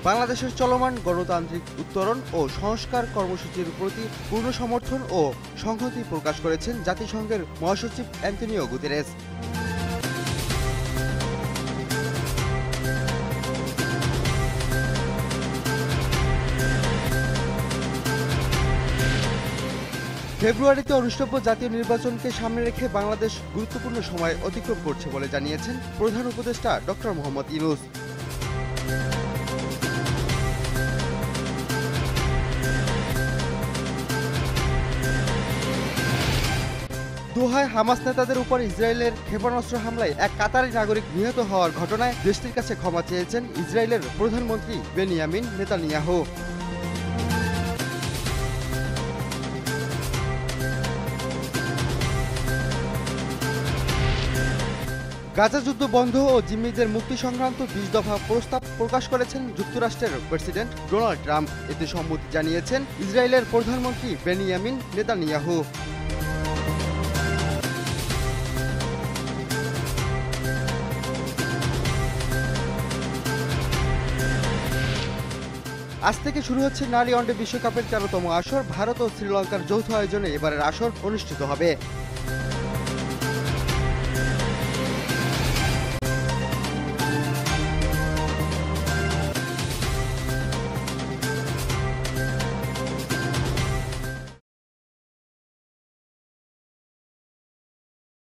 বাংলাদেশের চলমান গণতান্ত্রিক উত্তরণ ও সংস্কার কর্মসূচির প্রতি পূর্ণ সমর্থন ও সংহতি প্রকাশ করেছেন জাতিসংঘের মহাসচিব অ্যান্তোনিও গুতেরেস। ফেব্রুয়ারিতে অনুষ্ঠেয় জাতীয় নির্বাচনকে সামনে রেখে বাংলাদেশ গুরুত্বপূর্ণ সময় অতিক্রম করছে বলে জানিয়েছেন প্রধান উপদেষ্টা ডক্টর মোহাম্মদ ইউনূস। দোহায় হামাস নেতাদের উপর ইসরায়েলের ক্ষেপণাস্ত্র হামলায় এক কাতারি নাগরিক নিহত হওয়ার ঘটনায় দেশটির কাছে ক্ষমা চেয়েছেন ইসরায়েলের প্রধানমন্ত্রী বেনিয়ামিন নেতানিয়াহু। গাজা যুদ্ধ বন্ধ ও জিম্মিদের মুক্তি সংক্রান্ত ২০ দফা প্রস্তাব প্রকাশ করেছেন যুক্তরাষ্ট্রের প্রেসিডেন্ট ডোনাল্ড ট্রাম্প। এতে সম্মতি জানিয়েছেন ইসরায়েলের প্রধানমন্ত্রী বেনিয়ামিন নেতানিয়াহু। আজ থেকে শুরু হচ্ছে নারী ওয়ানডে বিশ্বকাপের ১৩তম আসর। ভারত ও শ্রীলঙ্কার যৌথ আয়োজনে এবারের আসর অনুষ্ঠিত হবে।